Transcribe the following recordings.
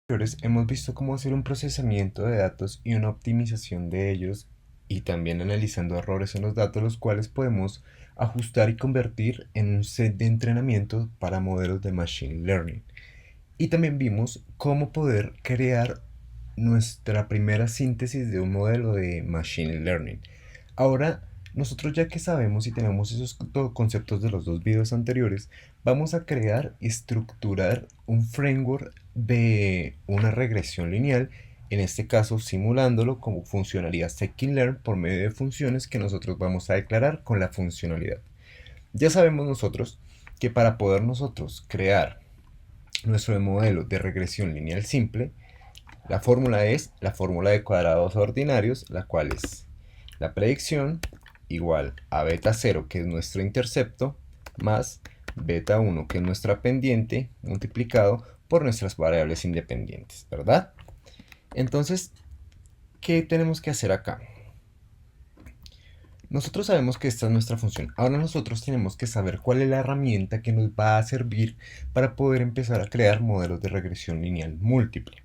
Anteriores hemos visto cómo hacer un procesamiento de datos y una optimización de ellos y también analizando errores en los datos los cuales podemos ajustar y convertir en un set de entrenamiento para modelos de Machine Learning. Y también vimos cómo poder crear nuestra primera síntesis de un modelo de Machine Learning. Ahora, nosotros ya que sabemos y tenemos esos conceptos de los dos videos anteriores, vamos a crear y estructurar un framework de una regresión lineal, en este caso simulándolo como funcionaría scikit-learn por medio de funciones que nosotros vamos a declarar con la funcionalidad. Ya sabemos nosotros que para poder nosotros crear nuestro modelo de regresión lineal simple, la fórmula es la fórmula de cuadrados ordinarios, la cual es la predicción igual a beta 0, que es nuestro intercepto, más beta 1, que es nuestra pendiente, multiplicado por nuestras variables independientes, ¿verdad? Entonces, ¿qué tenemos que hacer acá? Nosotros sabemos que esta es nuestra función. Ahora nosotros tenemos que saber cuál es la herramienta que nos va a servir para poder empezar a crear modelos de regresión lineal múltiple.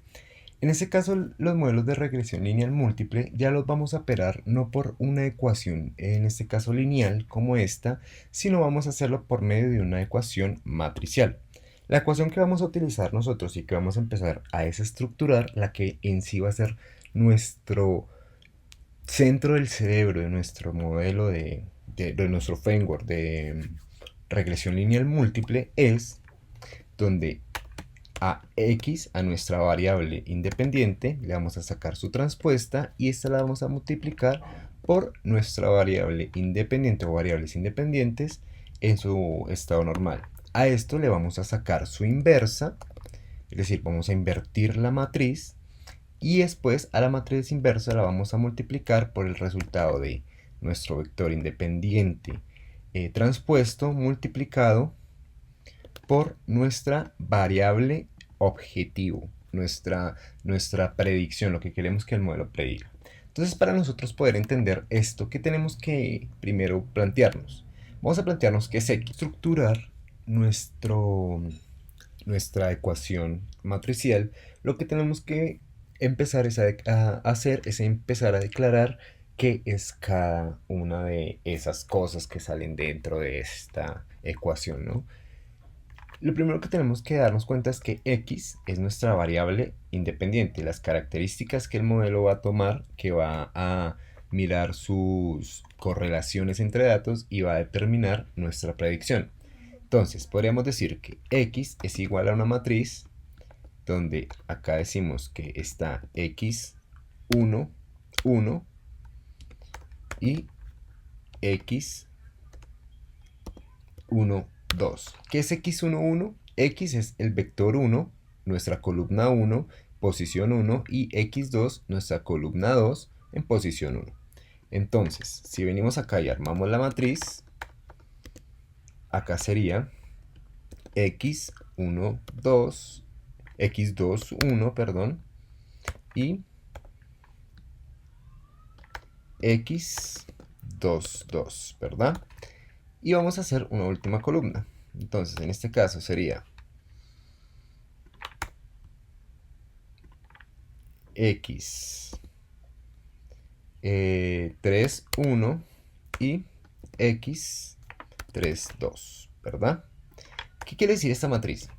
En este caso, los modelos de regresión lineal múltiple ya los vamos a operar no por una ecuación, en este caso lineal como esta, sino vamos a hacerlo por medio de una ecuación matricial. La ecuación que vamos a utilizar nosotros y que vamos a empezar a desestructurar, la que en sí va a ser nuestro centro del cerebro, de nuestro modelo de nuestro framework de regresión lineal múltiple, es donde a x, a nuestra variable independiente, le vamos a sacar su transpuesta y esta la vamos a multiplicar por nuestra variable independiente o variables independientes en su estado normal. A esto le vamos a sacar su inversa, es decir, vamos a invertir la matriz y después a la matriz inversa la vamos a multiplicar por el resultado de nuestro vector independiente transpuesto multiplicado por nuestra variable objetivo, nuestra predicción, lo que queremos que el modelo prediga. Entonces, para nosotros poder entender esto, ¿qué tenemos que primero plantearnos? Vamos a plantearnos que es X. Estructurar nuestra ecuación matricial, lo que tenemos que empezar a hacer es empezar a declarar qué es cada una de esas cosas que salen dentro de esta ecuación, ¿no? Lo primero que tenemos que darnos cuenta es que x es nuestra variable independiente, las características que el modelo va a tomar, que va a mirar sus correlaciones entre datos y va a determinar nuestra predicción. Entonces, podríamos decir que x es igual a una matriz donde acá decimos que está x1, 1 y x1, 2. ¿Qué es x1, 1? X es el vector 1, nuestra columna 1, posición 1, y x2, nuestra columna 2, en posición 1. Entonces, si venimos acá y armamos la matriz, acá sería x1, 2, x2, 1, perdón, y x2, 2, ¿verdad? Y vamos a hacer una última columna. Entonces, en este caso sería x 3, 1 y x 3, 2, ¿verdad? ¿Qué quiere decir esta matriz?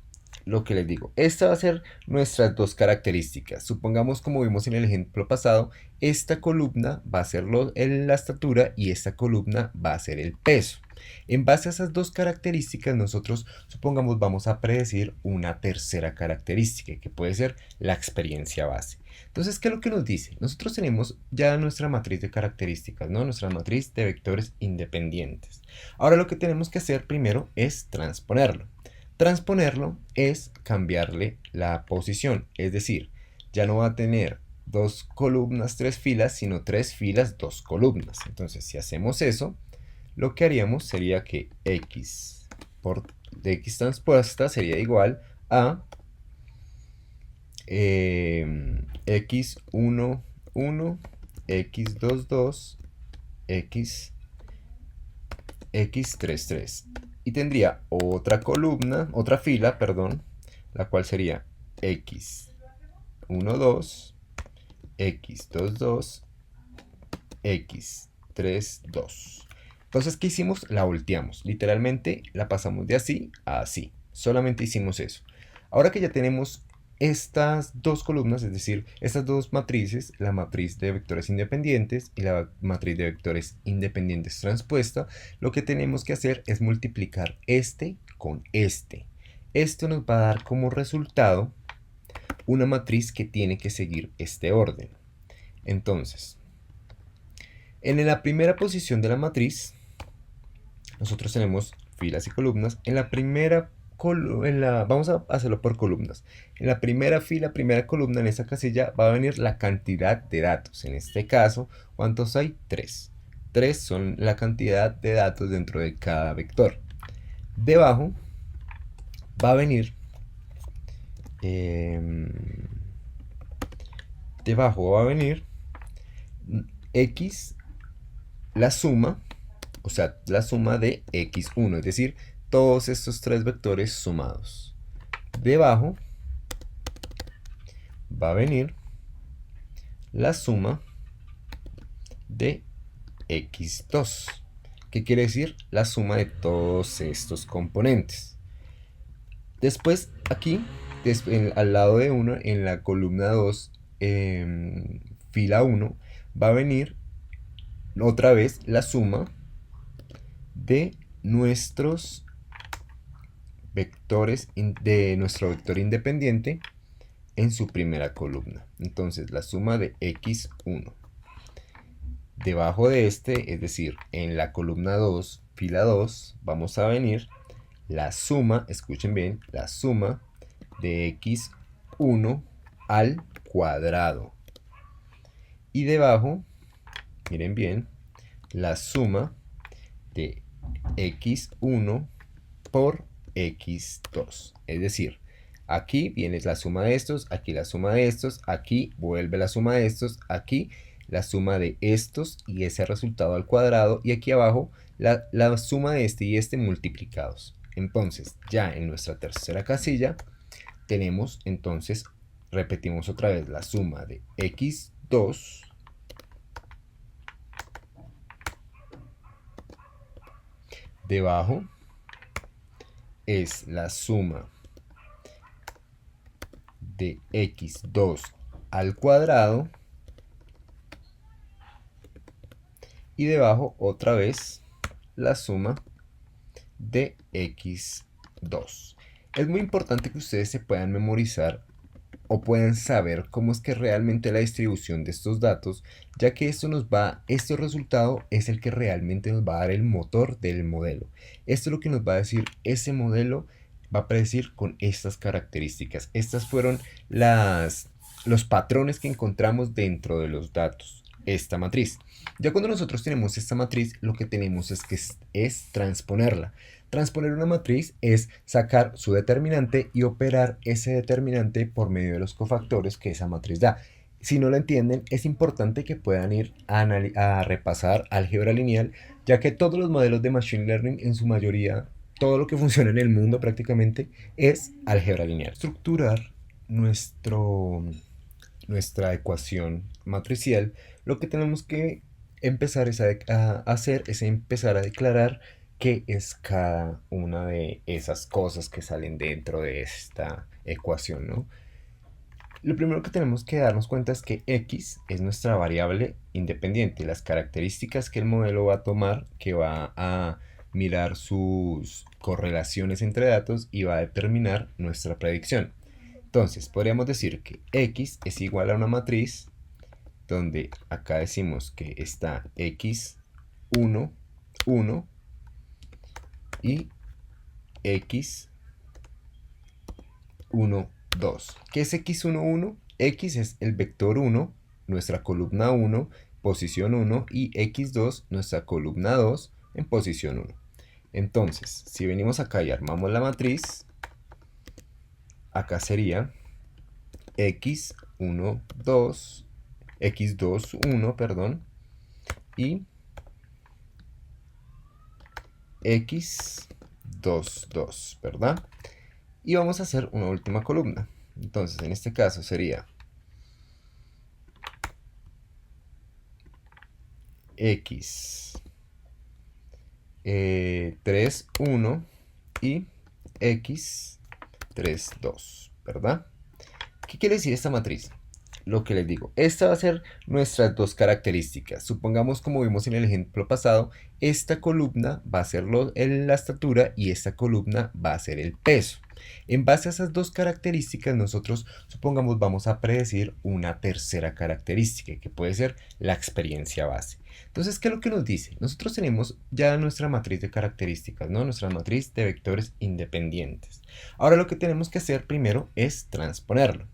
Lo que les digo, esta va a ser nuestras dos características. Supongamos, como vimos en el ejemplo pasado, esta columna va a ser la estatura y esta columna va a ser el peso. En base a esas dos características, nosotros, supongamos, vamos a predecir una tercera característica, que puede ser la experiencia base. Entonces, ¿qué es lo que nos dice? Nosotros tenemos ya nuestra matriz de características, ¿no? Nuestra matriz de vectores independientes. Ahora lo que tenemos que hacer primero es transponerlo. Transponerlo es cambiarle la posición, es decir, ya no va a tener dos columnas, tres filas, sino tres filas, dos columnas. Entonces, si hacemos eso, lo que haríamos sería que x por x transpuesta sería igual a x1, 1, x2, 2, x3, 3. Y tendría otra columna, otra fila, perdón, la cual sería x 1, 2, x, 2, 2, x, 3, 2. Entonces, ¿qué hicimos? La volteamos. Literalmente la pasamos de así a así. Solamente hicimos eso. Ahora que ya tenemos estas dos columnas, es decir, estas dos matrices, la matriz de vectores independientes y la matriz de vectores independientes transpuesta, lo que tenemos que hacer es multiplicar este con este. Esto nos va a dar como resultado una matriz que tiene que seguir este orden. Entonces, en la primera posición de la matriz, nosotros tenemos filas y columnas. En la primera vamos a hacerlo por columnas. En la primera fila, primera columna, en esa casilla va a venir la cantidad de datos. En este caso, ¿cuántos hay? 3. 3 son la cantidad de datos dentro de cada vector. Debajo va a venir x, la suma, o sea, la suma de x1, es decir, todos estos tres vectores sumados. Debajo va a venir la suma de x2. ¿Qué quiere decir? La suma de todos estos componentes. Después, aquí, al lado de 1, en la columna 2, fila 1, va a venir otra vez la suma de nuestros vectores, de nuestro vector independiente en su primera columna. Entonces, la suma de x1. Debajo de este, es decir, en la columna 2, fila 2, vamos a venir la suma, escuchen bien, la suma de x1 al cuadrado. Y debajo, miren bien, la suma de x1 por x2. Es decir, aquí viene la suma de estos, aquí la suma de estos, aquí vuelve la suma de estos, aquí la suma de estos y ese resultado al cuadrado, y aquí abajo la suma de este y este multiplicados. Entonces, ya en nuestra tercera casilla tenemos, entonces, repetimos otra vez la suma de x2 debajo es la suma de x2 al cuadrado, y debajo otra vez la suma de x2. Es muy importante que ustedes se puedan memorizar o puedan saber cómo es que realmente la distribución de estos datos, ya que este resultado es el que realmente nos va a dar el motor del modelo. Esto es lo que nos va a decir ese modelo, va a predecir con estas características. Estas fueron los patrones que encontramos dentro de los datos, esta matriz. Ya cuando nosotros tenemos esta matriz, lo que tenemos es transponerla. Transponer una matriz es sacar su determinante y operar ese determinante por medio de los cofactores que esa matriz da. Si no lo entienden, es importante que puedan ir a repasar álgebra lineal, ya que todos los modelos de Machine Learning, en su mayoría, todo lo que funciona en el mundo prácticamente, es álgebra lineal. Estructurar nuestra ecuación matricial, lo que tenemos que empezar a hacer es empezar a declarar qué es cada una de esas cosas que salen dentro de esta ecuación, ¿no? Lo primero que tenemos que darnos cuenta es que x es nuestra variable independiente, las características que el modelo va a tomar, que va a mirar sus correlaciones entre datos y va a determinar nuestra predicción. Entonces, podríamos decir que x es igual a una matriz donde acá decimos que está x1, 1 y x1, 2. ¿Qué es x1, 1? X es el vector 1, nuestra columna 1, posición 1, y x2, nuestra columna 2, en posición 1. Entonces, si venimos acá y armamos la matriz, acá sería x1, 2, x2, 1, perdón, y x2, 2, ¿verdad? Y vamos a hacer una última columna. Entonces, en este caso sería X 3, 1 y X 3, 2, ¿verdad? ¿Qué quiere decir esta matriz? Lo que les digo, esta va a ser nuestras dos características. Supongamos, como vimos en el ejemplo pasado, esta columna va a ser la estatura y esta columna va a ser el peso. En base a esas dos características, nosotros, supongamos, vamos a predecir una tercera característica, que puede ser la experiencia base. Entonces, ¿qué es lo que nos dice? Nosotros tenemos ya nuestra matriz de características, ¿no? Nuestra matriz de vectores independientes. Ahora lo que tenemos que hacer primero es transponerlo.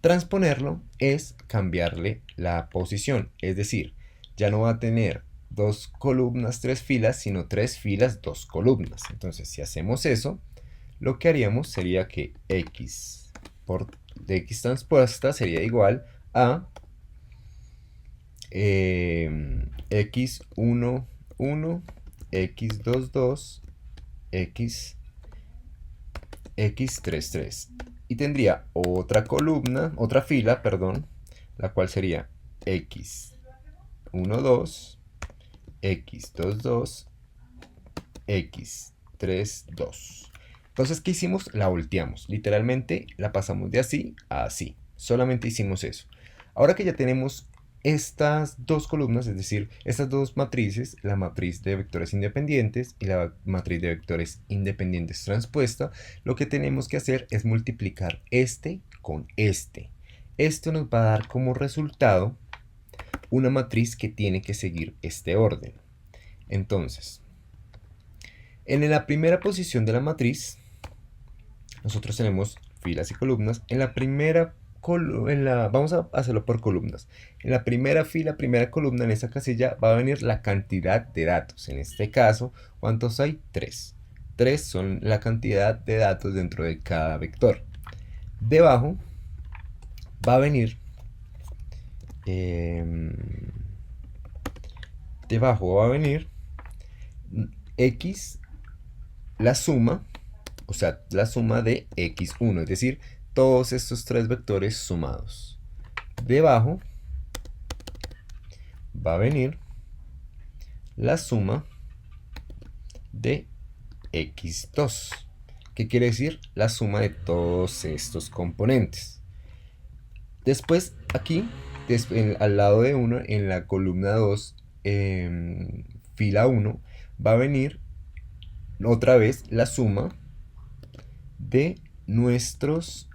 Transponerlo es cambiarle la posición, es decir, ya no va a tener 2 columnas, 3 filas, sino 3 filas, 2 columnas. Entonces, si hacemos eso, lo que haríamos sería que x por x transpuesta sería igual a x1, 1, x2, 2, x3, 3. Y tendría otra columna, otra fila, perdón, la cual sería x1, 2, x2, 2, x3, 2. Entonces, ¿qué hicimos? La volteamos. Literalmente la pasamos de así a así. Solamente hicimos eso. Ahora que ya tenemos estas dos columnas, es decir, estas dos matrices, la matriz de vectores independientes y la matriz de vectores independientes transpuesta, lo que tenemos que hacer es multiplicar este con este. Esto nos va a dar como resultado una matriz que tiene que seguir este orden. Entonces, en la primera posición de la matriz, nosotros tenemos filas y columnas. En la primera vamos a hacerlo por columnas. En la primera fila, primera columna, en esa casilla va a venir la cantidad de datos. En este caso, ¿cuántos hay? 3. 3 son la cantidad de datos dentro de cada vector. Debajo va a venir x, la suma, o sea, la suma de x1, es decir, todos estos tres vectores sumados. Debajo va a venir la suma de x2. ¿Qué quiere decir? La suma de todos estos componentes. Después, aquí, al lado de 1, en la columna 2, fila 1, va a venir otra vez la suma de nuestros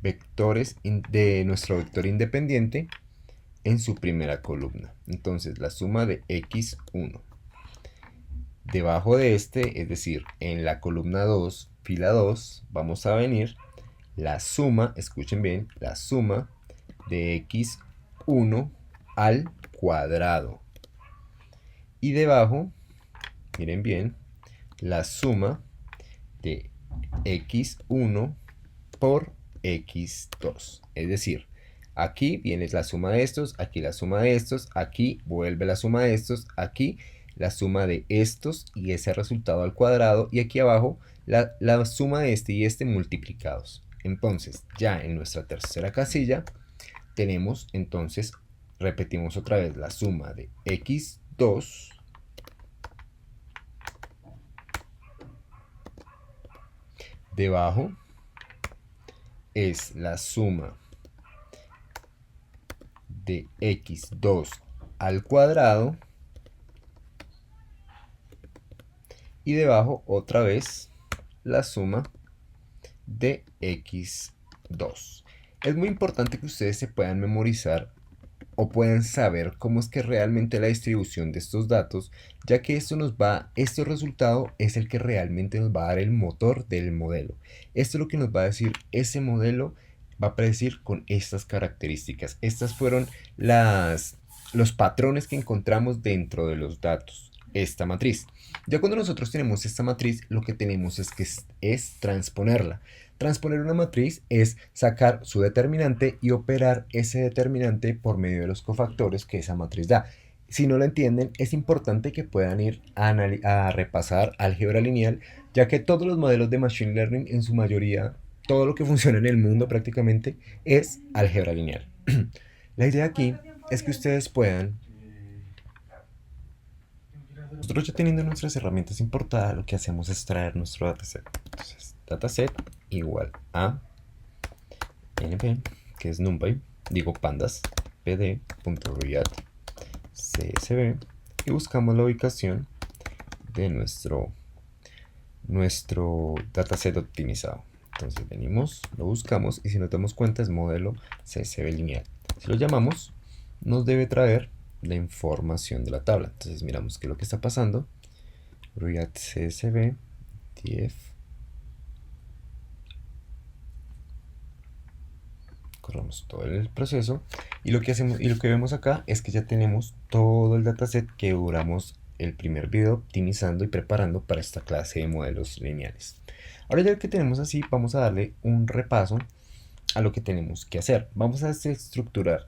vectores, de nuestro vector independiente en su primera columna. Entonces, la suma de x1. Debajo de este, es decir, en la columna 2, fila 2, vamos a venir la suma, escuchen bien, la suma de x1 al cuadrado. Y debajo, miren bien, la suma de x1 por x2. Es decir, aquí viene la suma de estos, aquí la suma de estos, aquí vuelve la suma de estos, aquí la suma de estos y ese resultado al cuadrado, y aquí abajo la suma de este y este multiplicados. Entonces, ya en nuestra tercera casilla tenemos, entonces, repetimos otra vez la suma de x2 debajo es la suma de x2 al cuadrado, y debajo otra vez la suma de x2. Es muy importante que ustedes se puedan memorizar o puedan saber cómo es que realmente la distribución de estos datos, ya que este resultado es el que realmente nos va a dar el motor del modelo. Esto es lo que nos va a decir ese modelo, va a predecir con estas características. Estas fueron los patrones que encontramos dentro de los datos, esta matriz. Ya cuando nosotros tenemos esta matriz, lo que tenemos es transponerla. Transponer una matriz es sacar su determinante y operar ese determinante por medio de los cofactores que esa matriz da. Si no lo entienden, es importante que puedan ir a repasar álgebra lineal, ya que todos los modelos de Machine Learning, en su mayoría, todo lo que funciona en el mundo prácticamente, es álgebra lineal. La idea aquí es que ustedes puedan Nosotros ya teniendo nuestras herramientas importadas, lo que hacemos es traer nuestro dataset. Entonces, dataset igual a np, que es numpy, digo pandas, pd.react.csv, y buscamos la ubicación de nuestro dataset optimizado. Entonces venimos, lo buscamos y si nos damos cuenta es modelo CSV lineal. Si lo llamamos, nos debe traer la información de la tabla. Entonces miramos qué es lo que está pasando. React CSV, df, corremos todo el proceso y lo que hacemos y lo que vemos acá es que ya tenemos todo el dataset que duramos el primer video optimizando y preparando para esta clase de modelos lineales. Ahora ya que tenemos así, vamos a darle un repaso a lo que tenemos que hacer. Vamos a estructurar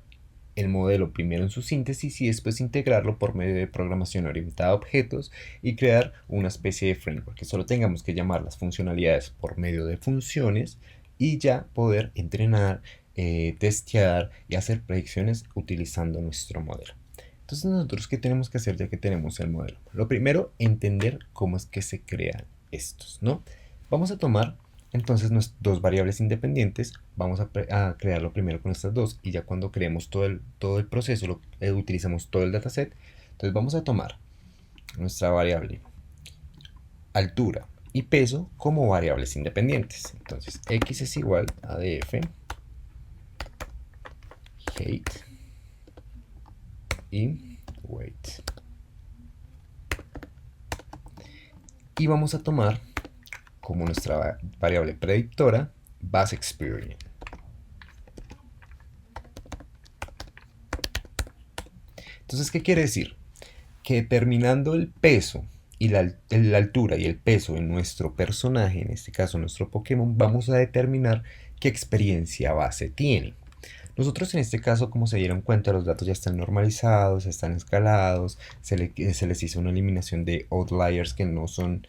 el modelo primero en su síntesis y después integrarlo por medio de programación orientada a objetos y crear una especie de framework que solo tengamos que llamar las funcionalidades por medio de funciones y ya poder entrenar, testear y hacer predicciones utilizando nuestro modelo. Entonces nosotros, ¿qué tenemos que hacer ya que tenemos el modelo? Lo primero, entender cómo es que se crean estos, ¿no? Vamos a tomar entonces dos variables independientes, vamos a crearlo primero con estas dos y ya cuando creemos todo el proceso utilizamos todo el dataset. Entonces vamos a tomar nuestra variable altura y peso como variables independientes. Entonces x es igual a df height y weight. Y vamos a tomar como nuestra variable predictora base experience. Entonces, ¿qué quiere decir? Que determinando el peso y la altura y el peso de nuestro personaje, en este caso nuestro Pokémon, vamos a determinar qué experiencia base tiene. Nosotros en este caso, como se dieron cuenta, los datos ya están normalizados, están escalados, se les hizo una eliminación de outliers que no son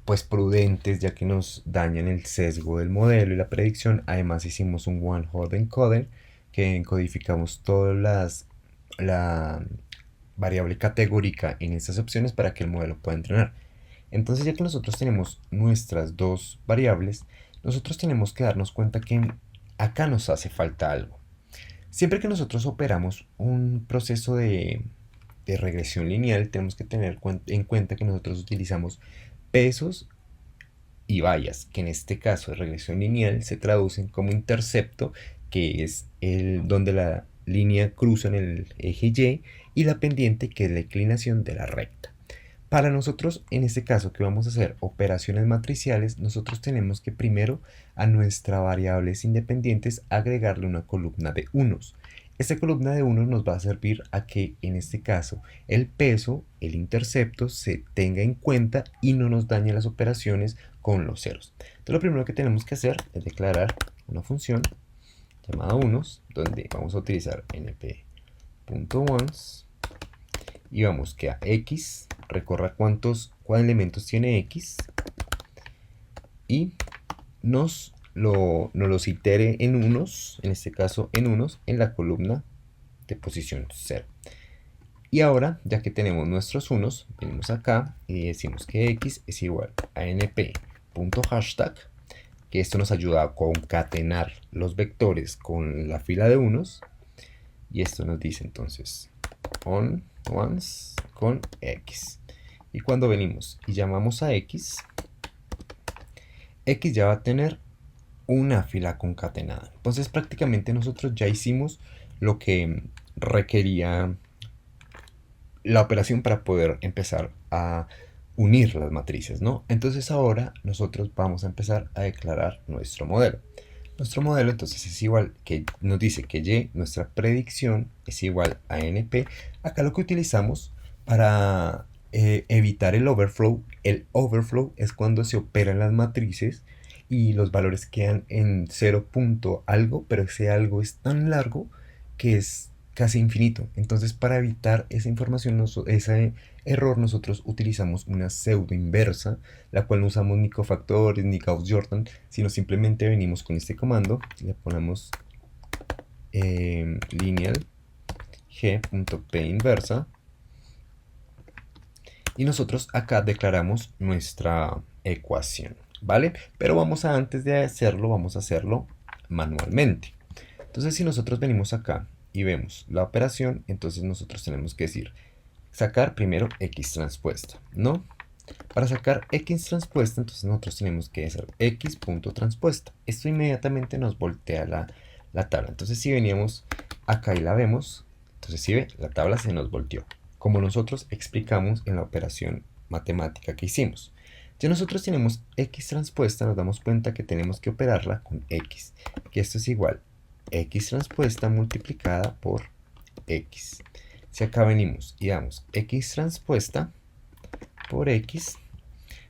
pues prudentes, ya que nos dañan el sesgo del modelo y la predicción. Además hicimos un one hot encoder que encodificamos todas la variable categórica en estas opciones para que el modelo pueda entrenar. Entonces, ya que nosotros tenemos nuestras dos variables, nosotros tenemos que darnos cuenta que acá nos hace falta algo. Siempre que nosotros operamos un proceso de regresión lineal, tenemos que tener en cuenta que nosotros utilizamos pesos y vallas, que en este caso de regresión lineal se traducen como intercepto, que es donde la línea cruza en el eje y la pendiente, que es la inclinación de la recta. Para nosotros, en este caso que vamos a hacer operaciones matriciales, nosotros tenemos que primero a nuestras variables independientes agregarle una columna de unos. Esta columna de unos nos va a servir a que en este caso el peso, el intercepto, se tenga en cuenta y no nos dañe las operaciones con los ceros. Entonces lo primero que tenemos que hacer es declarar una función llamada unos, donde vamos a utilizar np.ones y vamos que a x recorra cuántos elementos tiene x y nos los itere en unos, en este caso en unos, en la columna de posición 0. Y ahora, ya que tenemos nuestros unos, venimos acá y decimos que x es igual a np.hashtag, que esto nos ayuda a concatenar los vectores con la fila de unos, y esto nos dice entonces ones con x. Y cuando venimos y llamamos a x ya va a tener una fila concatenada. Entonces prácticamente nosotros ya hicimos lo que requería la operación para poder empezar a unir las matrices, ¿no? Entonces ahora nosotros vamos a empezar a declarar nuestro modelo. Nuestro modelo entonces es igual, que nos dice que y, nuestra predicción, es igual a np. Acá lo que utilizamos para evitar el overflow es cuando se operan las matrices y los valores quedan en 0 punto algo, pero ese algo es tan largo que es casi infinito. Entonces, para evitar esa información, ese error, nosotros utilizamos una pseudo inversa, la cual no usamos ni cofactores ni Gauss-Jordan, sino simplemente venimos con este comando, le ponemos lineal g.p inversa Y nosotros acá declaramos nuestra ecuación, ¿vale? Pero antes de hacerlo, vamos a hacerlo manualmente. Entonces, si nosotros venimos acá y vemos la operación, entonces nosotros tenemos que decir, sacar primero x transpuesta, ¿no? Para sacar x transpuesta, entonces nosotros tenemos que hacer x punto transpuesta. Esto inmediatamente nos voltea la tabla. Entonces, si veníamos acá y la vemos, entonces si ve, la tabla se nos volteó, como nosotros explicamos en la operación matemática que hicimos. Ya nosotros tenemos x transpuesta, nos damos cuenta que tenemos que operarla con x, que esto es igual x transpuesta multiplicada por x. Si acá venimos y damos x transpuesta por x,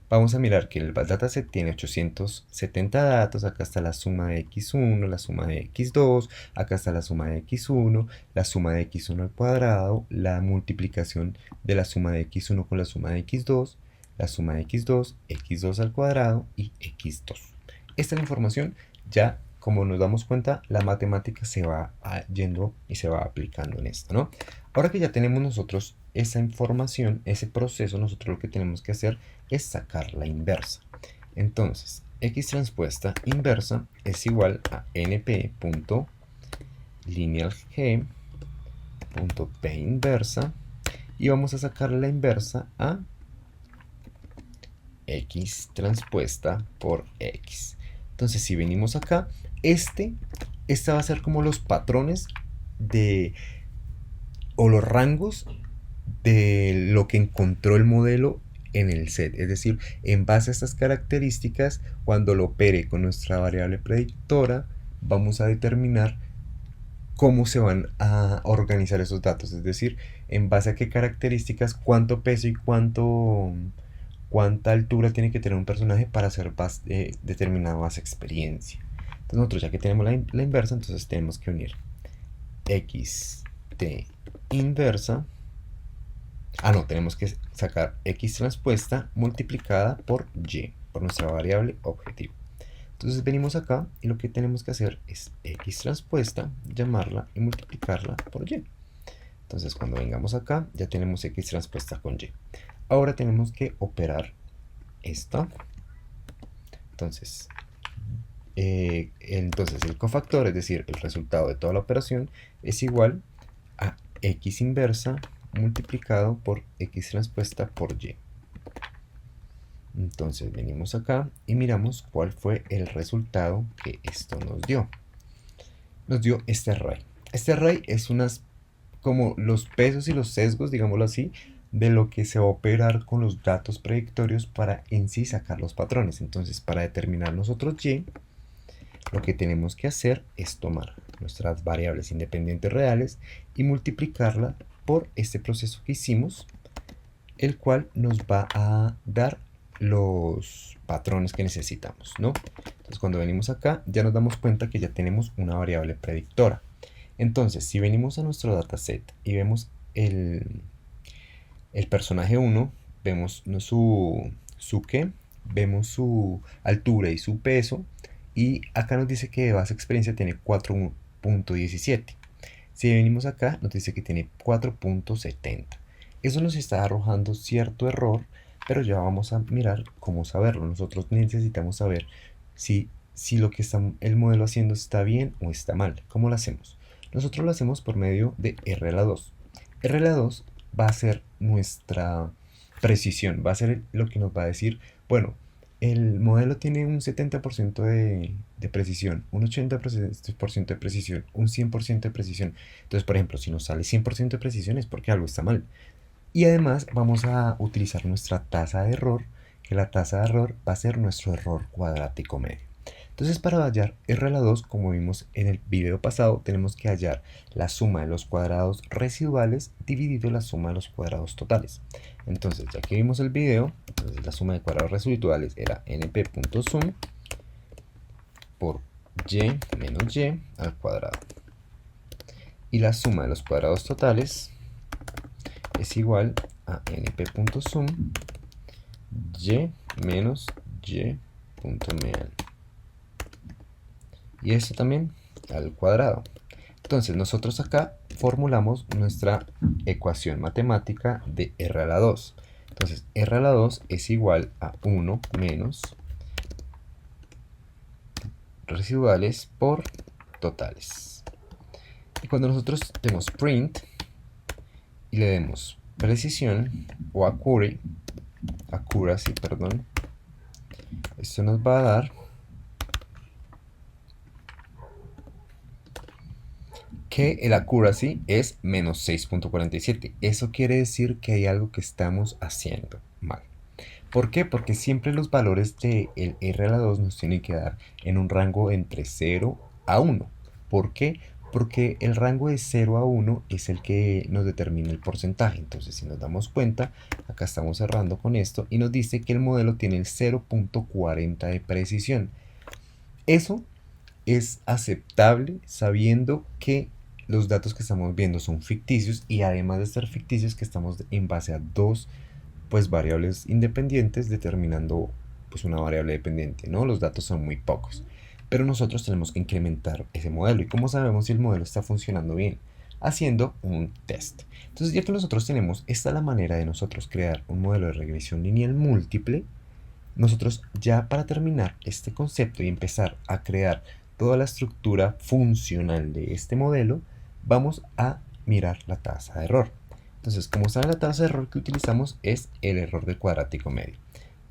vamos a mirar que el dataset tiene 870 datos, acá está la suma de x1, la suma de x2, acá está la suma de x1, la suma de x1 al cuadrado, la multiplicación de la suma de x1 con la suma de x2, la suma de x2, x2 al cuadrado y x2. Esta es la información. Ya como nos damos cuenta, la matemática se va yendo y se va aplicando en esto, ¿no? Ahora que ya tenemos nosotros esa información, ese proceso, nosotros lo que tenemos que hacer es sacar la inversa. Entonces, x transpuesta inversa es igual a np.linealg.p inversa, y vamos a sacar la inversa a x transpuesta por x. Entonces, si venimos acá, esta va a ser como los patrones o los rangos de lo que encontró el modelo en el set. Es decir, en base a estas características, cuando lo opere con nuestra variable predictora, vamos a determinar cómo se van a organizar esos datos. Es decir, en base a qué características, cuánto peso y cuánta altura tiene que tener un personaje para hacer determinada base experiencia. Entonces nosotros, ya que tenemos la inversa, entonces tenemos que unir xt inversa. Tenemos que sacar x transpuesta multiplicada por y, por nuestra variable objetivo. Entonces venimos acá y lo que tenemos que hacer es x transpuesta, llamarla y multiplicarla por y. Entonces cuando vengamos acá, ya tenemos x transpuesta con y. Ahora tenemos que operar esta. Entonces el cofactor, es decir, el resultado de toda la operación, es igual a x inversa multiplicado por x transpuesta por y. Entonces venimos acá y miramos cuál fue el resultado que esto nos dio. Nos dio este array. Este array es como los pesos y los sesgos, digámoslo así, de lo que se va a operar con los datos predictorios para en sí sacar los patrones. Entonces, para determinar nosotros y, lo que tenemos que hacer es tomar nuestras variables independientes reales y multiplicarla por este proceso que hicimos, el cual nos va a dar los patrones que necesitamos, ¿no? Entonces, cuando venimos acá, ya nos damos cuenta que ya tenemos una variable predictora. Entonces, si venimos a nuestro dataset y vemos el personaje 1, vemos vemos su altura y su peso, y acá nos dice que de base experiencia tiene 4.17. Si venimos acá, nos dice que tiene 4.70. Eso nos está arrojando cierto error, pero ya vamos a mirar cómo saberlo. Nosotros necesitamos saber si lo que está el modelo haciendo está bien o está mal. ¿Cómo lo hacemos? Nosotros lo hacemos por medio de R a la 2. R a la 2 va a ser nuestra precisión, va a ser lo que nos va a decir, bueno, el modelo tiene un 70% de precisión, un 80% de precisión, un 100% de precisión. Entonces, por ejemplo, si nos sale 100% de precisión es porque algo está mal. Y además vamos a utilizar nuestra tasa de error, que la tasa de error va a ser nuestro error cuadrático medio. Entonces, para hallar R a la 2, como vimos en el video pasado, tenemos que hallar la suma de los cuadrados residuales dividido la suma de los cuadrados totales. Entonces, ya que vimos el video, entonces la suma de cuadrados residuales era np.sum por y menos y al cuadrado. Y la suma de los cuadrados totales es igual a np.sum y menos y.mean. Y esto también al cuadrado. Entonces nosotros acá formulamos nuestra ecuación matemática de R a la 2. Entonces R a la 2 es igual a 1 menos residuales por totales. Y cuando nosotros demos print y le demos precisión o accuracy, perdón, esto nos va a dar que el accuracy es menos 6.47. Eso quiere decir que hay algo que estamos haciendo mal. ¿Por qué? Porque siempre los valores del R a la 2 nos tienen que dar en un rango entre 0 a 1. ¿Por qué? Porque el rango de 0 a 1 es el que nos determina el porcentaje. Entonces, si nos damos cuenta, acá estamos cerrando con esto y nos dice que el modelo tiene el 0.40 de precisión. Eso es aceptable sabiendo que los datos que estamos viendo son ficticios y además de ser ficticios que estamos en base a dos pues variables independientes determinando pues una variable dependiente, ¿no? Los datos son muy pocos, pero nosotros tenemos que incrementar ese modelo. ¿Y cómo sabemos si el modelo está funcionando bien? Haciendo un test. Entonces, ya que nosotros tenemos, esta es la manera de nosotros crear un modelo de regresión lineal múltiple, nosotros ya para terminar este concepto y empezar a crear toda la estructura funcional de este modelo, vamos a mirar la tasa de error. Entonces, como saben, la tasa de error que utilizamos es el error del cuadrático medio,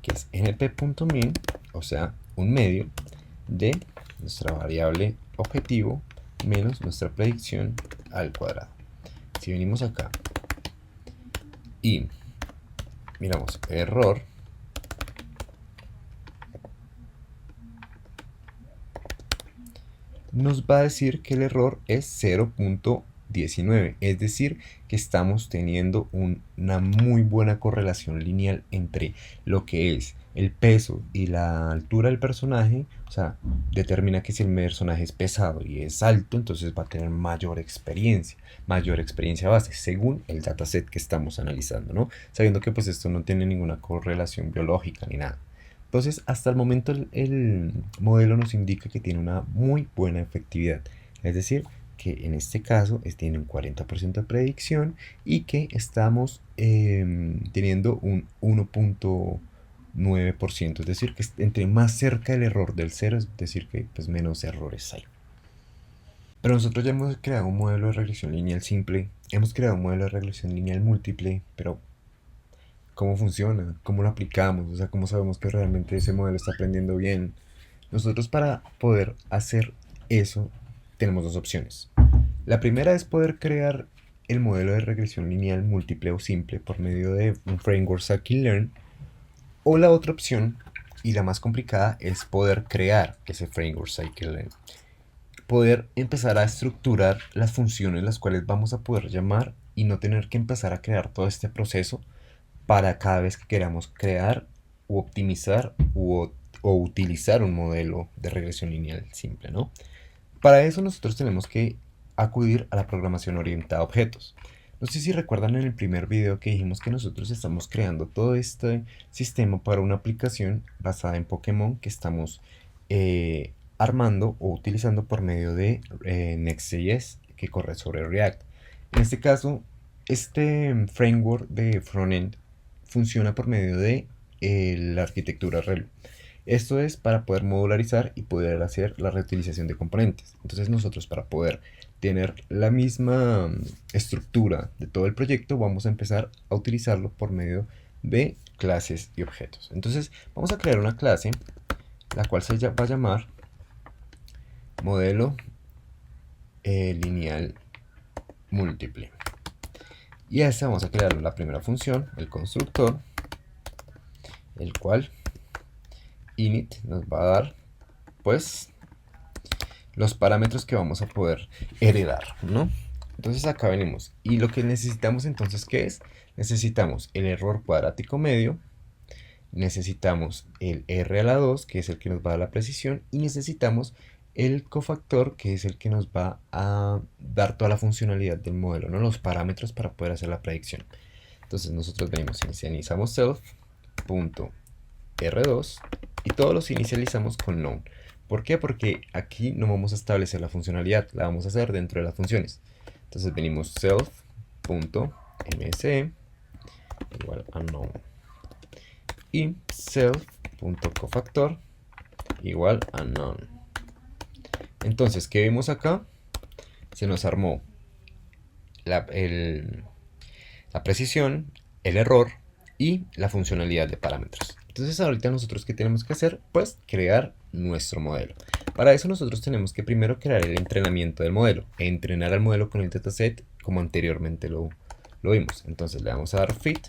que es np.min, o sea, un medio de nuestra variable objetivo menos nuestra predicción al cuadrado. Si venimos acá y miramos error, nos va a decir que el error es 0.19, es decir, que estamos teniendo una muy buena correlación lineal entre lo que es el peso y la altura del personaje. O sea, determina que si el personaje es pesado y es alto, entonces va a tener mayor experiencia base, según el dataset que estamos analizando, ¿no? Sabiendo que pues esto no tiene ninguna correlación biológica ni nada. Entonces, hasta el momento el modelo nos indica que tiene una muy buena efectividad. Es decir, que en este caso tiene un 40% de predicción y que estamos teniendo un 1.9%. Es decir, que entre más cerca del error del 0, es decir, que pues, menos errores hay. Pero nosotros ya hemos creado un modelo de regresión lineal simple, hemos creado un modelo de regresión lineal múltiple, pero cómo funciona, cómo lo aplicamos, o sea, cómo sabemos que realmente ese modelo está aprendiendo bien. Nosotros para poder hacer eso tenemos dos opciones. La primera es poder crear el modelo de regresión lineal múltiple o simple por medio de un framework scikit-learn, o la otra opción, y la más complicada, es poder crear ese framework scikit-learn. Poder empezar a estructurar las funciones las cuales vamos a poder llamar y no tener que empezar a crear todo este proceso para cada vez que queramos crear u optimizar o utilizar un modelo de regresión lineal simple, ¿no? Para eso nosotros tenemos que acudir a la programación orientada a objetos. No sé si recuerdan en el primer video que dijimos que nosotros estamos creando todo este sistema para una aplicación basada en Pokémon que estamos armando o utilizando por medio de Next.js que corre sobre React. En este caso, este framework de frontend funciona por medio de la arquitectura ReLU. Esto es para poder modularizar y poder hacer la reutilización de componentes. Entonces nosotros para poder tener la misma estructura de todo el proyecto vamos a empezar a utilizarlo por medio de clases y objetos. Entonces vamos a crear una clase la cual se va a llamar modelo lineal múltiple. Y a esta vamos a crear la primera función, el constructor, el cual init nos va a dar pues los parámetros que vamos a poder heredar, ¿no? Entonces acá venimos y lo que necesitamos entonces, ¿qué es? Necesitamos el error cuadrático medio, necesitamos el R a la 2, que es el que nos va a dar la precisión, y necesitamos el cofactor, que es el que nos va a dar toda la funcionalidad del modelo, ¿no? Los parámetros para poder hacer la predicción. Entonces nosotros venimos, inicializamos self.r2 y todos los inicializamos con known. ¿Por qué? Porque aquí no vamos a establecer la funcionalidad, la vamos a hacer dentro de las funciones. Entonces venimos self.mse igual a known. y self.cofactor igual a none. Entonces, ¿qué vemos acá? Se nos armó la precisión, el error y la funcionalidad de parámetros. Entonces ahorita nosotros, ¿qué tenemos que hacer? Pues crear nuestro modelo. Para eso nosotros tenemos que primero crear el entrenamiento del modelo, entrenar al modelo con el dataset como anteriormente lo vimos. Entonces le vamos a dar fit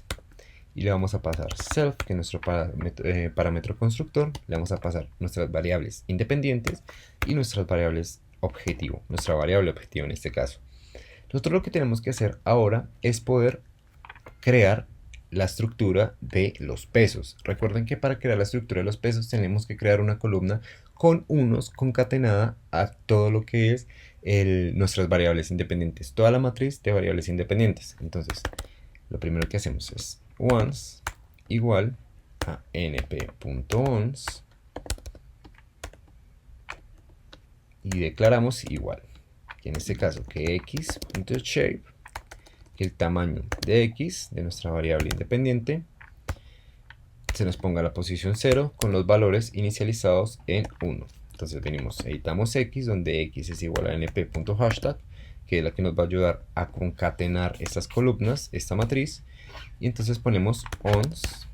y le vamos a pasar self, que es nuestro parámetro constructor, le vamos a pasar nuestras variables independientes y nuestras variables objetivo, nuestra variable objetivo en este caso. Nosotros lo que tenemos que hacer ahora es poder crear la estructura de los pesos. Recuerden que para crear la estructura de los pesos tenemos que crear una columna con unos concatenada a todo lo que es nuestras variables independientes, toda la matriz de variables independientes. Entonces, lo primero que hacemos es ones igual a np.ons y declaramos igual, que en este caso que x.shape, que el tamaño de x, de nuestra variable independiente, se nos ponga la posición 0 con los valores inicializados en 1. Entonces venimos, editamos x, donde x es igual a np.hashtag, que es la que nos va a ayudar a concatenar estas columnas, esta matriz, y entonces ponemos ons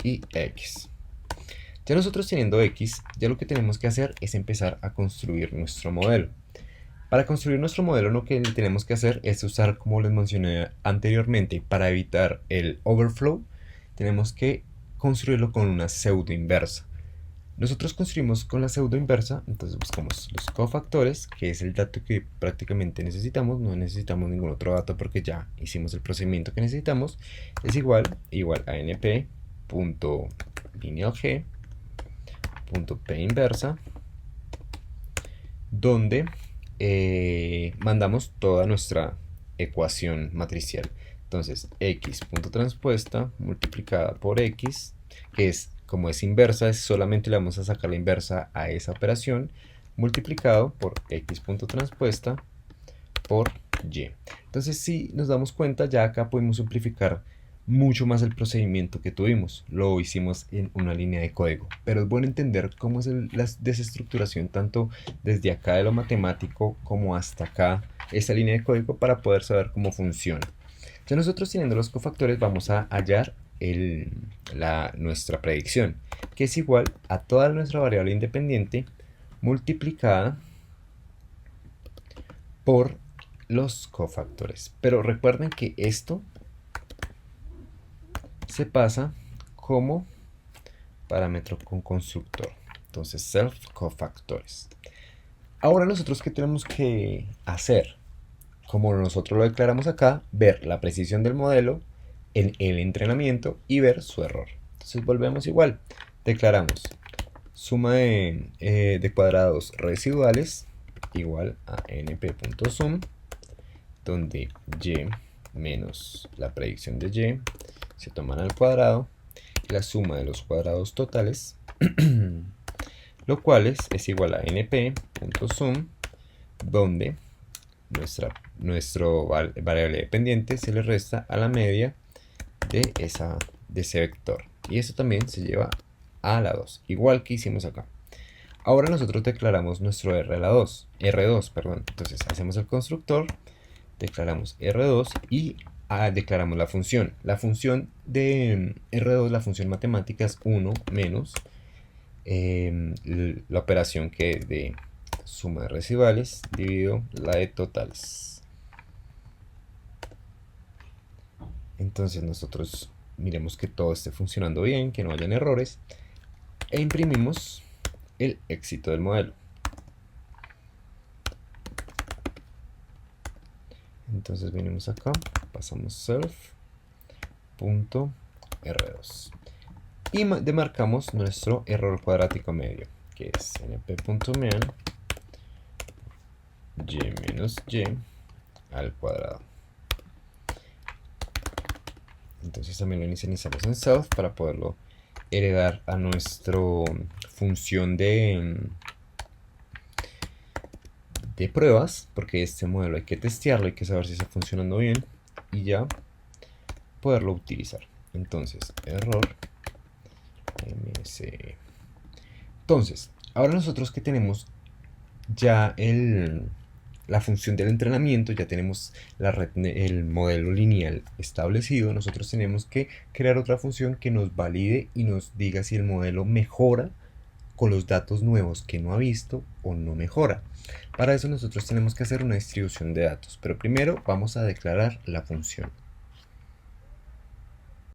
y x. Ya nosotros teniendo x, ya lo que tenemos que hacer es empezar a construir nuestro modelo. Para construir nuestro modelo lo que tenemos que hacer es usar, como les mencioné anteriormente, para evitar el overflow, tenemos que construirlo con una pseudo inversa. Nosotros construimos con la pseudo inversa, entonces buscamos los cofactores, que es el dato que prácticamente necesitamos, no necesitamos ningún otro dato porque ya hicimos el procedimiento que necesitamos, es igual a np.linealg.p inversa, donde mandamos toda nuestra ecuación matricial. Entonces, x.transpuesta multiplicada por x, que es, como es inversa, es solamente le vamos a sacar la inversa a esa operación, multiplicado por x.transpuesta por y. Entonces, si nos damos cuenta, ya acá podemos simplificar mucho más el procedimiento que tuvimos. Lo hicimos en una línea de código, pero es bueno entender cómo es la desestructuración tanto desde acá de lo matemático como hasta acá esta línea de código para poder saber cómo funciona. Ya nosotros teniendo los cofactores vamos a hallar nuestra predicción, que es igual a toda nuestra variable independiente multiplicada por los cofactores. Pero recuerden que esto se pasa como parámetro con constructor. Entonces, self cofactores. Ahora nosotros, ¿qué tenemos que hacer? Como nosotros lo declaramos acá, ver la precisión del modelo en el entrenamiento y ver su error. Entonces volvemos igual. Declaramos suma de cuadrados residuales igual a np.sum, donde y menos la predicción de y se toman al cuadrado, la suma de los cuadrados totales, lo cual es igual a np.sum, donde nuestro variable dependiente se le resta a la media de ese vector. Y eso también se lleva a la 2, igual que hicimos acá. Ahora nosotros declaramos nuestro R2, perdón. Entonces hacemos el constructor, declaramos R2 y declaramos la función. La función de R2, la función matemática es 1 menos la operación que es de suma de residuales dividido la de totales. Entonces nosotros miremos que todo esté funcionando bien, que no hayan errores, e imprimimos el éxito del modelo. Entonces venimos acá, pasamos self.r2 y demarcamos nuestro error cuadrático medio, que es np.mean y menos y al cuadrado. Entonces también lo inicializamos en self para poderlo heredar a nuestra función de pruebas, porque este modelo hay que testearlo, hay que saber si está funcionando bien y ya poderlo utilizar. Entonces error S. Entonces, ahora nosotros que tenemos ya la función del entrenamiento, ya tenemos el modelo lineal establecido, nosotros tenemos que crear otra función que nos valide y nos diga si el modelo mejora con los datos nuevos que no ha visto o no mejora. Para eso nosotros tenemos que hacer una distribución de datos, pero primero vamos a declarar la función.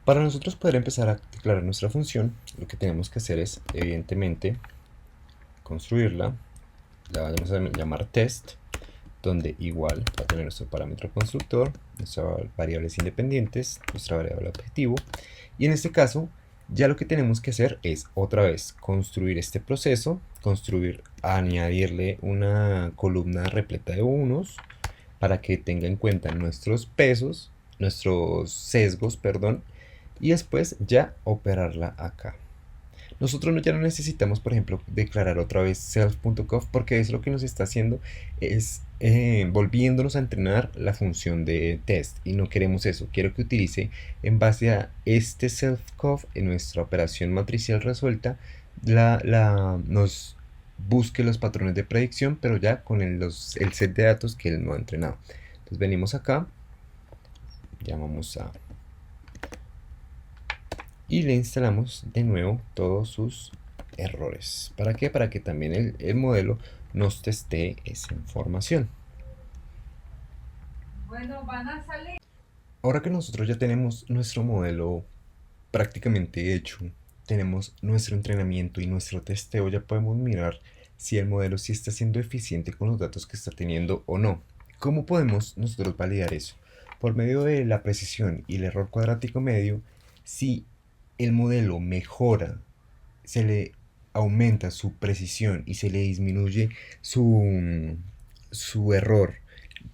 Para nosotros poder empezar a declarar nuestra función, lo que tenemos que hacer es, evidentemente, construirla. La vamos a llamar test, donde igual va a tener nuestro parámetro constructor, nuestras variables independientes, nuestra variable objetivo. Y en este caso, ya lo que tenemos que hacer es otra vez construir este proceso, añadirle una columna repleta de unos para que tenga en cuenta nuestros pesos, nuestros sesgos, perdón, y después ya operarla acá. Nosotros ya no necesitamos, por ejemplo, declarar otra vez self.conf, porque eso lo que nos está haciendo es volviéndonos a entrenar la función de test, y no queremos eso. Quiero que utilice en base a este self.conf en nuestra operación matricial resuelta, nos busque los patrones de predicción, pero ya con el set de datos que él no ha entrenado. Entonces venimos acá, llamamos a y le instalamos de nuevo todos sus errores. ¿Para qué? Para que también el modelo nos testee esa información. Bueno, van a salir. Ahora que nosotros ya tenemos nuestro modelo prácticamente hecho, tenemos nuestro entrenamiento y nuestro testeo, ya podemos mirar si el modelo sí está siendo eficiente con los datos que está teniendo o no. ¿Cómo podemos nosotros validar eso? Por medio de la precisión y el error cuadrático medio. Si el modelo mejora, se le aumenta su precisión y se le disminuye su error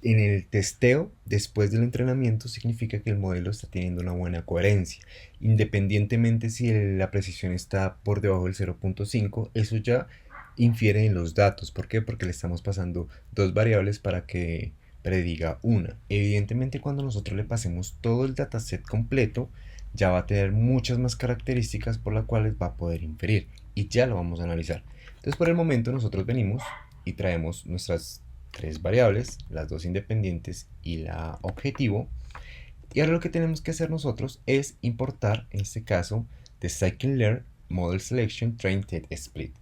en el testeo después del entrenamiento, significa que el modelo está teniendo una buena coherencia. Independientemente si la precisión está por debajo del 0.5, eso ya infiere en los datos. ¿Por qué? Porque le estamos pasando dos variables para que prediga una. Evidentemente, cuando nosotros le pasemos todo el dataset completo, ya va a tener muchas más características por las cuales va a poder inferir, y ya lo vamos a analizar. Entonces, por el momento nosotros venimos y traemos nuestras tres variables, las dos independientes y la objetivo, y ahora lo que tenemos que hacer nosotros es importar, en este caso, de scikit-learn model selection train TED split.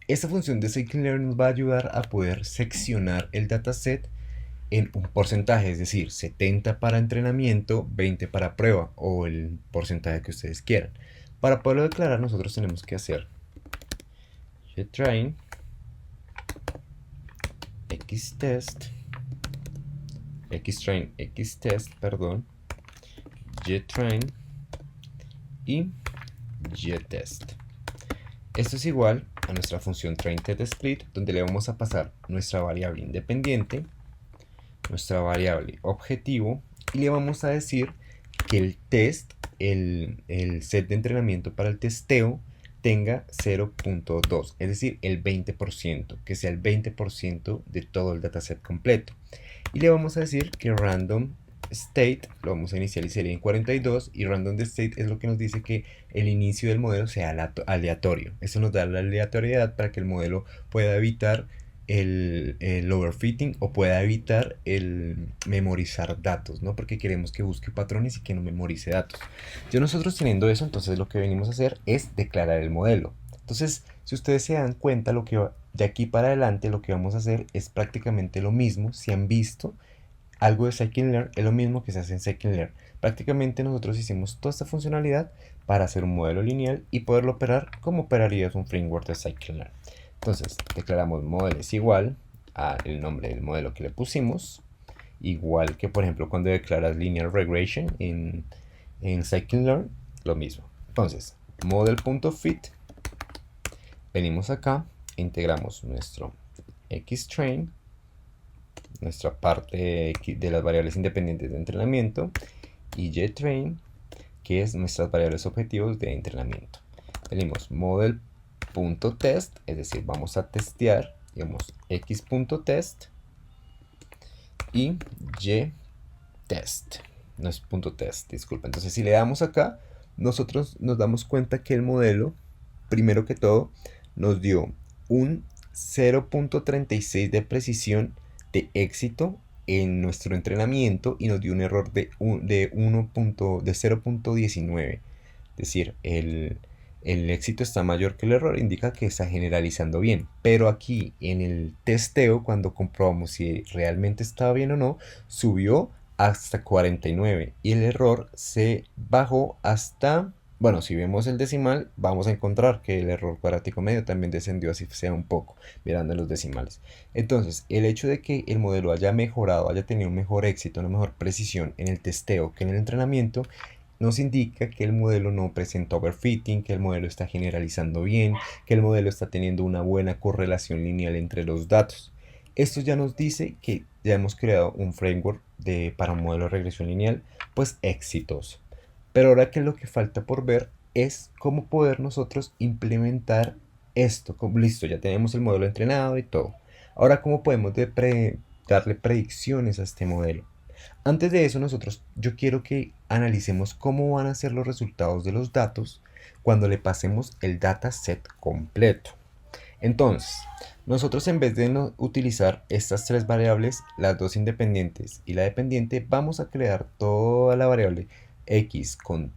Esta función de scikit-learn nos va a ayudar a poder seccionar el dataset en un porcentaje, es decir, 70 para entrenamiento, 20 para prueba, o el porcentaje que ustedes quieran. Para poderlo declarar, nosotros tenemos que hacer getTrain xtest, perdón, getTrain y getTest. Esto es igual a nuestra función trainTEDSplit, donde le vamos a pasar nuestra variable independiente, nuestra variable objetivo, y le vamos a decir que el test, el set de entrenamiento para el testeo, tenga 0.2, es decir, el 20%, que sea el 20% de todo el dataset completo. Y le vamos a decir que random state lo vamos a inicializar en 42, y random state es lo que nos dice que el inicio del modelo sea aleatorio. Eso nos da la aleatoriedad para que el modelo pueda evitar el overfitting, o pueda evitar el memorizar datos, ¿no? Porque queremos que busque patrones y que no memorice datos. Ya nosotros teniendo eso, entonces lo que venimos a hacer es declarar el modelo. Entonces, si ustedes se dan cuenta, de aquí para adelante lo que vamos a hacer es prácticamente lo mismo. Si han visto algo de scikit-learn, es lo mismo que se hace en scikit-learn. Prácticamente nosotros hicimos toda esta funcionalidad para hacer un modelo lineal y poderlo operar como operarías un framework de scikit-learn. Entonces, declaramos model es igual a el nombre del modelo que le pusimos, igual que, por ejemplo, cuando declaras linear regression en scikit-learn, lo mismo. Entonces, model.fit, venimos acá, integramos nuestro xtrain, nuestra parte de las variables independientes de entrenamiento, y getTrain, que es nuestras variables objetivos de entrenamiento. Venimos model.test, es decir, vamos a testear, digamos, x.test y y.test. No es .test, disculpa. Entonces, si le damos acá, nosotros nos damos cuenta que el modelo primero que todo, nos dio un 0.36 de precisión de éxito en nuestro entrenamiento y nos dio un error de 0.19. Es decir, el éxito está mayor que el error, indica que está generalizando bien. Pero aquí en el testeo, cuando comprobamos si realmente estaba bien o no, subió hasta 49 y el error se bajó hasta, bueno, si vemos el decimal, vamos a encontrar que el error cuadrático medio también descendió, así sea un poco, mirando los decimales. Entonces, el hecho de que el modelo haya mejorado, haya tenido un mejor éxito, una mejor precisión en el testeo que en el entrenamiento, nos indica que el modelo no presenta overfitting, que el modelo está generalizando bien, que el modelo está teniendo una buena correlación lineal entre los datos. Esto ya nos dice que ya hemos creado un framework para un modelo de regresión lineal, pues exitoso. Pero ahora que lo que falta por ver es cómo poder nosotros implementar esto. Listo, ya tenemos el modelo entrenado y todo. Ahora, ¿cómo podemos darle predicciones a este modelo? Antes de eso, yo quiero que analicemos cómo van a ser los resultados de los datos cuando le pasemos el dataset completo. Entonces, nosotros en vez de utilizar estas tres variables, las dos independientes y la dependiente, vamos a crear toda la variable x con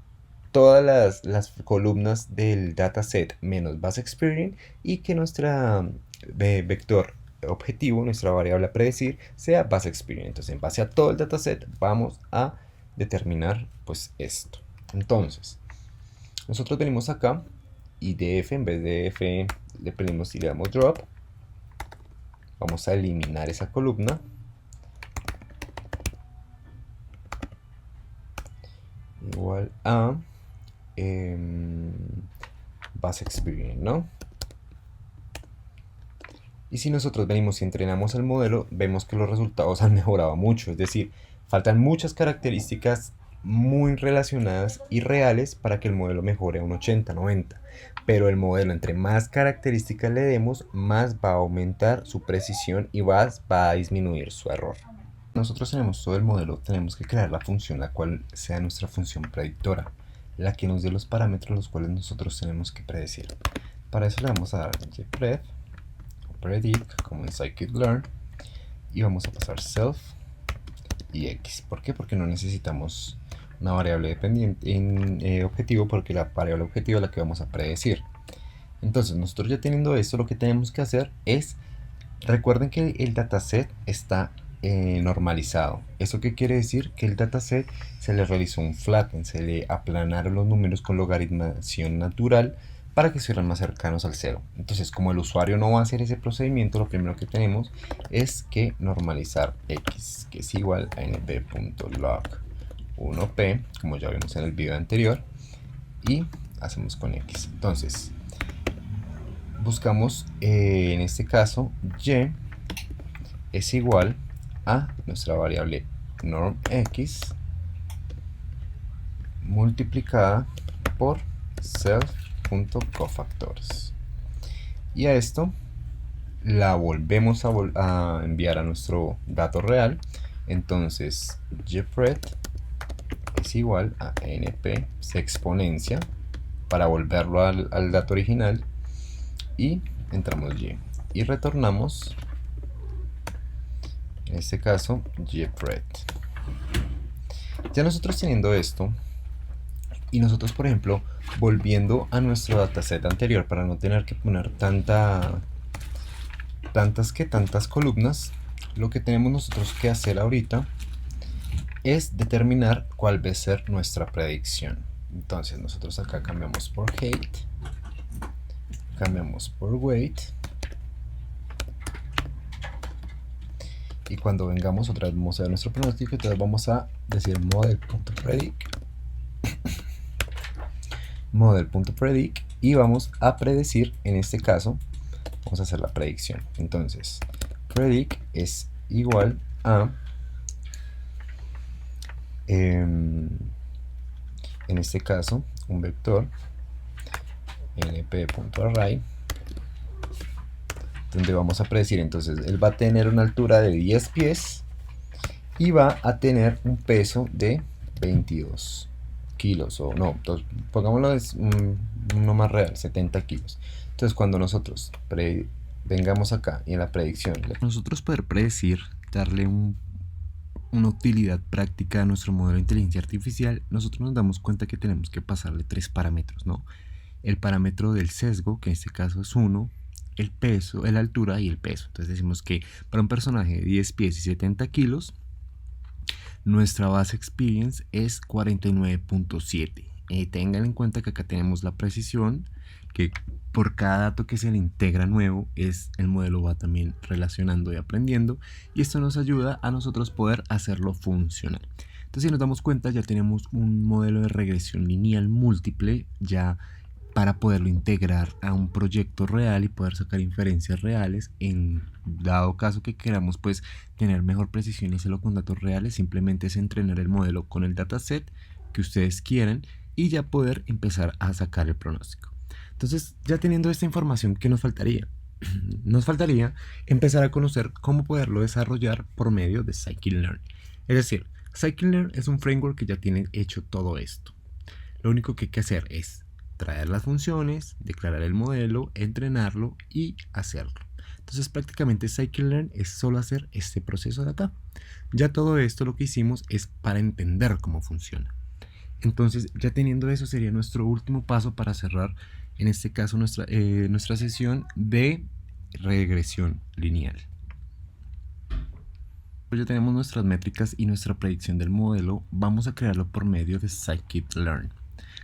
todas las columnas del dataset menos base experience y que nuestra vector objetivo, nuestra variable a predecir, sea base experience. Entonces, en base a todo el dataset, vamos a determinar pues esto. Entonces, nosotros venimos acá y de f, en vez de f, le ponemos y le damos drop. Vamos a eliminar esa columna. Igual a base experience, ¿no? Y si nosotros venimos y entrenamos el modelo, vemos que los resultados han mejorado mucho. Es decir, faltan muchas características muy relacionadas y reales para que el modelo mejore a un 80-90. Pero el modelo, entre más características le demos, más va a aumentar su precisión y va a disminuir su error. Nosotros tenemos todo el modelo, tenemos que crear la función la cual sea nuestra función predictora, la que nos dé los parámetros los cuales nosotros tenemos que predecir. Para eso le vamos a dar gpred predict como en scikit-learn y vamos a pasar self y x. ¿Por qué? Porque no necesitamos una variable dependiente en objetivo, porque la variable objetivo es la que vamos a predecir. Entonces, nosotros ya teniendo esto, lo que tenemos que hacer es, recuerden que el dataset está normalizado. ¿Eso qué quiere decir? Que el dataset se le realizó un flatten, se le aplanaron los números con logaritmación natural para que estuvieran más cercanos al cero. Entonces, como el usuario no va a hacer ese procedimiento, lo primero que tenemos es que normalizar x, que es igual a np.log1p, como ya vimos en el video anterior, y hacemos con x. Entonces, buscamos en este caso y es igual a nuestra variable norm x multiplicada por self.cofactors, y a esto la volvemos a enviar a nuestro dato real. Entonces gpred es igual a np, se exponencia para volverlo al dato original, y entramos y retornamos en este caso gpred. Ya nosotros teniendo esto, y nosotros por ejemplo volviendo a nuestro dataset anterior para no tener que poner tantas columnas, lo que tenemos nosotros que hacer ahorita es determinar cuál va a ser nuestra predicción. Entonces nosotros acá cambiamos por height, cambiamos por weight, y cuando vengamos otra vez vamos a ver nuestro pronóstico. Entonces vamos a decir model.predict y vamos a predecir. En este caso vamos a hacer la predicción. Entonces predict es igual a en este caso un vector np.array, donde vamos a predecir. Entonces él va a tener una altura de 10 pies y va a tener un peso de 22 kilos, o no, pongámoslo uno más real, 70 kilos. Entonces cuando nosotros vengamos acá y en la predicción, nosotros poder predecir, darle una utilidad práctica a nuestro modelo de inteligencia artificial, nosotros nos damos cuenta que tenemos que pasarle tres parámetros, ¿no? El parámetro del sesgo, que en este caso es 1, el peso, la altura y el peso. Entonces decimos que para un personaje de 10 pies y 70 kilos, nuestra base experience es 49.7. Tengan en cuenta que acá tenemos la precisión, que por cada dato que se le integra nuevo, el modelo va también relacionando y aprendiendo, y esto nos ayuda a nosotros poder hacerlo funcionar. Entonces, si nos damos cuenta, ya tenemos un modelo de regresión lineal múltiple ya para poderlo integrar a un proyecto real y poder sacar inferencias reales. En dado caso que queramos pues tener mejor precisión y hacerlo con datos reales, simplemente es entrenar el modelo con el dataset que ustedes quieran y ya poder empezar a sacar el pronóstico. Entonces, ya teniendo esta información, ¿qué nos faltaría? Nos faltaría empezar a conocer cómo poderlo desarrollar por medio de Scikit-Learn. Es decir, Scikit-Learn es un framework que ya tiene hecho todo esto. Lo único que hay que hacer es traer las funciones, declarar el modelo, entrenarlo y hacerlo. Entonces prácticamente Scikit-Learn es solo hacer este proceso de acá. Ya todo esto lo que hicimos es para entender cómo funciona. Entonces ya teniendo eso sería nuestro último paso para cerrar en este caso nuestra sesión de regresión lineal. Ya tenemos nuestras métricas y nuestra predicción del modelo, vamos a crearlo por medio de Scikit-Learn.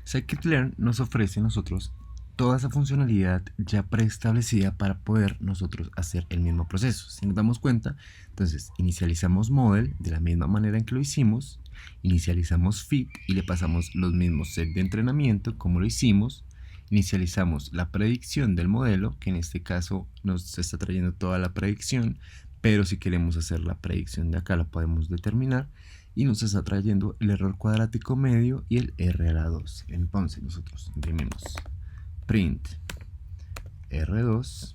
Scikit-Learn nos ofrece a nosotros toda esa funcionalidad ya preestablecida para poder nosotros hacer el mismo proceso. Si nos damos cuenta, entonces inicializamos model de la misma manera en que lo hicimos, inicializamos fit y le pasamos los mismos set de entrenamiento como lo hicimos, inicializamos la predicción del modelo, que en este caso nos está trayendo toda la predicción, pero si queremos hacer la predicción de acá la podemos determinar y nos está trayendo el error cuadrático medio y el R a la 2. Entonces nosotros imprimimos print R2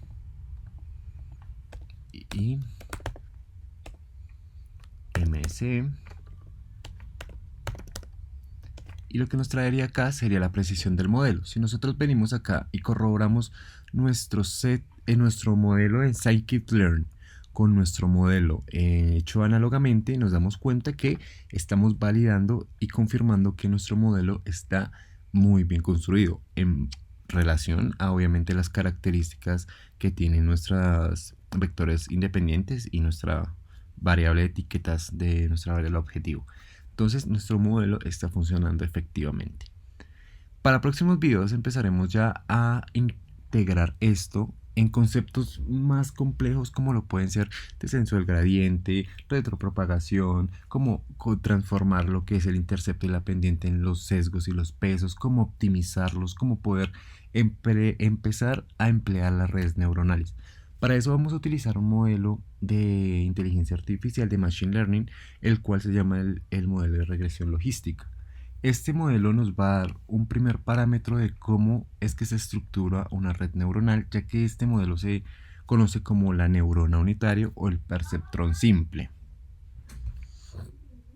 y MSE, y lo que nos traería acá sería la precisión del modelo. Si nosotros venimos acá y corroboramos nuestro modelo en Scikit-Learn con nuestro modelo hecho análogamente, nos damos cuenta que estamos validando y confirmando que nuestro modelo está muy bien construido en relación a obviamente las características que tienen nuestros vectores independientes y nuestra variable de etiquetas de nuestra variable objetivo. Entonces nuestro modelo está funcionando efectivamente. Para próximos videos empezaremos ya a integrar esto en conceptos más complejos como lo pueden ser descenso del gradiente, retropropagación, cómo transformar lo que es el intercepto y la pendiente en los sesgos y los pesos, cómo optimizarlos, cómo poder empezar a emplear las redes neuronales. Para eso vamos a utilizar un modelo de inteligencia artificial de Machine Learning, el cual se llama el modelo de regresión logística. Este modelo nos va a dar un primer parámetro de cómo es que se estructura una red neuronal, ya que este modelo se conoce como la neurona unitaria o el perceptrón simple.